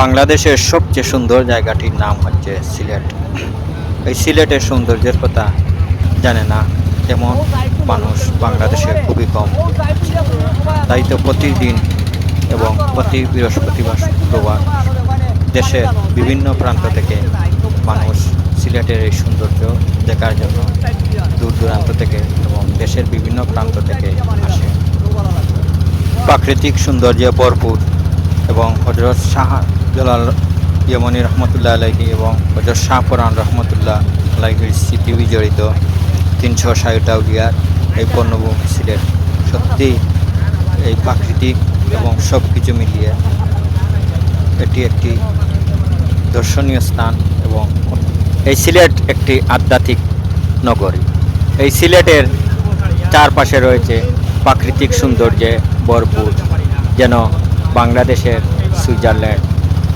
বাংলাদেশের সবচেয়ে সুন্দর জায়গাটির নাম হচ্ছে সিলেট। এই সিলেটের সৌন্দর্যের কথা জানে না তেমন মানুষ বাংলাদেশের খুবই কম। তাই তো প্রতিদিন এবং প্রতি বৃহস্পতিবার শুক্রবার দেশের বিভিন্ন প্রান্ত থেকে মানুষ সিলেটের এই সৌন্দর্য দেখার জন্য দূর দূরান্ত থেকে এবং দেশের বিভিন্ন প্রান্ত থেকে আসে। প্রাকৃতিক সৌন্দর্যে ভরপুর এবং হযরত শাহ জালাল ইয়ামানী রহমতুল্লাহ আলাইহি এবং হযরত শাহ পরান রহমতুল্লাহ আলাইহির স্মৃতি বিজড়িত 360 আউলিয়ার এই পণ্যভূমি সিলেট সত্যি এই প্রাকৃতিক এবং সব কিছু মিলিয়ে এটি একটি দর্শনীয় স্থান এবং এই সিলেট একটি আধ্যাত্মিক নগরী। এই সিলেটের চারপাশে রয়েছে প্রাকৃতিক সৌন্দর্যে ভরপুর, যেন বাংলাদেশের সুইজারল্যান্ড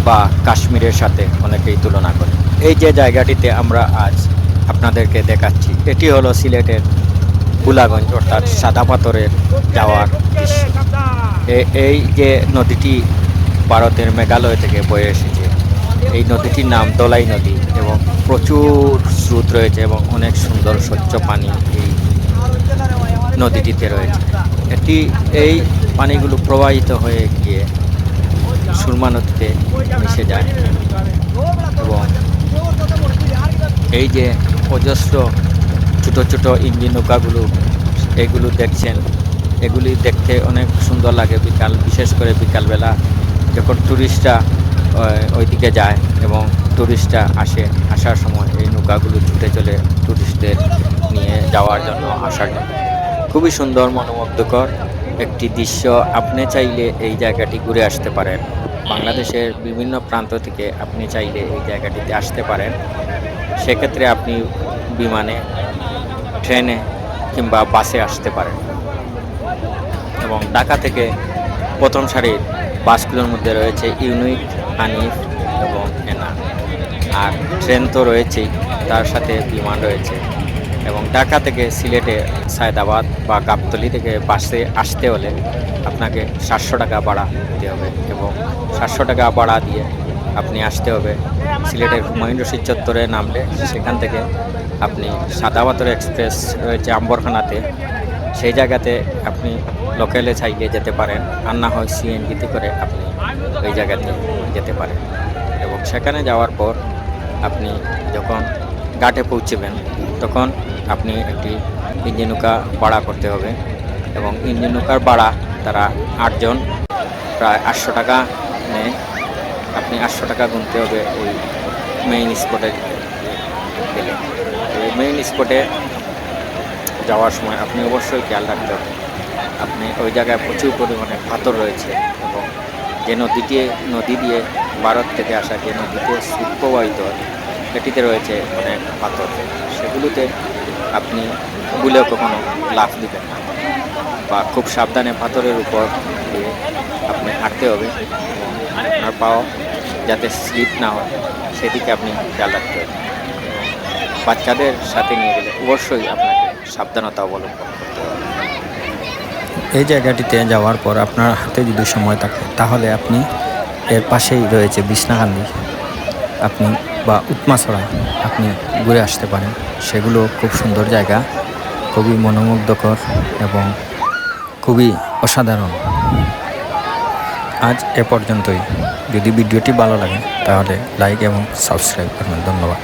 বা কাশ্মীরের সাথে অনেকেই তুলনা করে। এই যে জায়গাটিতে আমরা আজ আপনাদেরকে দেখাচ্ছি এটি হলো সিলেটের বুলাগঞ্জ অর্থাৎ সাদা পাথরের যাওয়ার দৃশ্য। এই যে নদীটি ভারতের মেঘালয় থেকে বয়ে এসেছে, এই নদীটির নাম দলাই নদী এবং প্রচুর স্রোত রয়েছে এবং অনেক সুন্দর স্বচ্ছ পানি এই নদীটিতে রয়েছে। এই পানিগুলো প্রবাহিত হয়ে গিয়ে সুরমা নদীতে মিশে যায় এবং এই যে অজস্র ছোট ছোট ইঞ্জিন নৌকাগুলো এগুলো দেখছেন, এগুলি দেখতে অনেক সুন্দর লাগে বিশেষ করে বিকালবেলা যখন টুরিস্টরা ওইদিকে যায় এবং টুরিস্টরা আসার সময় এই নৌকাগুলো ছুটে চলে টুরিস্টদের নিয়ে যাওয়ার জন্য আসার জন্য। খুবই সুন্দর মনোমুগ্ধকর একটি দৃশ্য। আপনি চাইলে এই জায়গাটি ঘুরে আসতে পারেন। বাংলাদেশের বিভিন্ন প্রান্ত থেকে আপনি চাইলে এই জায়গাটিতে আসতে পারেন। সেক্ষেত্রে আপনি বিমানে, ট্রেনে কিংবা বাসে আসতে পারেন এবং ঢাকা থেকে প্রথম সারির বাসগুলোর মধ্যে রয়েছে ইউনিক, হানিফ এবং এনা। আর ট্রেন তো রয়েছেই, তার সাথে বিমান রয়েছে এবং ঢাকা থেকে সিলেটে সায়দাবাদ বা গাবতলী থেকে বাসে আসতে হলে আপনাকে 700 টাকা ভাড়া দিতে হবে এবং 700 টাকা ভাড়া দিয়ে আপনি আসতে হবে সিলেটের হুমায়ুন রশিদ চত্বরে নামলে সেখান থেকে আপনি সাদা পাথর এক্সপ্রেস রয়েছে আম্বরখানাতে, সেই জায়গাতে আপনি লোকালে চাইলে যেতে পারেন, আর না হয় সিএনজিতে করে আপনি ওই জায়গাতে যেতে পারেন এবং সেখানে যাওয়ার পর আপনি যখন ঘাটে পৌঁছবেন তখন আপনি একটি ইঞ্জিন নৌকা ভাড়া করতে হবে এবং ইঞ্জিন নৌকার ভাড়া তারা 8 জন প্রায় 800 টাকা নেয়। আপনি 800 টাকা গুনতে হবে ওই মেইন স্পটে গেলে। এই মেইন স্পটে যাওয়ার সময় আপনি অবশ্যই খেয়াল রাখতে হবে, আপনি ওই জায়গায় প্রচুর পরিমাণে পাথর রয়েছে এবং যে নদী দিয়ে ভারত থেকে আসা যে নদীতে স্রোত প্রবাহিত হয় এটিতে রয়েছে অনেক পাথর, সেগুলোতে আপনি ভুলেও কখনো লাফ দিবেন না বা খুব সাবধানে পাথরের উপর দিয়ে আপনি হাঁটতে হবে এবং আপনার পাও যাতে স্লিপ না হয় সেদিকে আপনি খেয়াল রাখতে হবে। বাচ্চাদের সাথে নিয়ে গেলে অবশ্যই আপনাকে সাবধানতা অবলম্বন করতে হবে। এই জায়গাটিতে যাওয়ার পর আপনার হাতে যদি সময় থাকে তাহলে আপনি এর পাশেই রয়েছে বিছনাকান্দি আপনি বা উৎমাছড়া আপনি ঘুরে আসতে পারেন। সেগুলো খুব সুন্দর জায়গা, খুবই মনোমুগ্ধকর এবং খুবই অসাধারণ। আজ এ পর্যন্তই। যদি ভিডিওটি ভালো লাগে তাহলে লাইক এবং সাবস্ক্রাইব করবেন। ধন্যবাদ।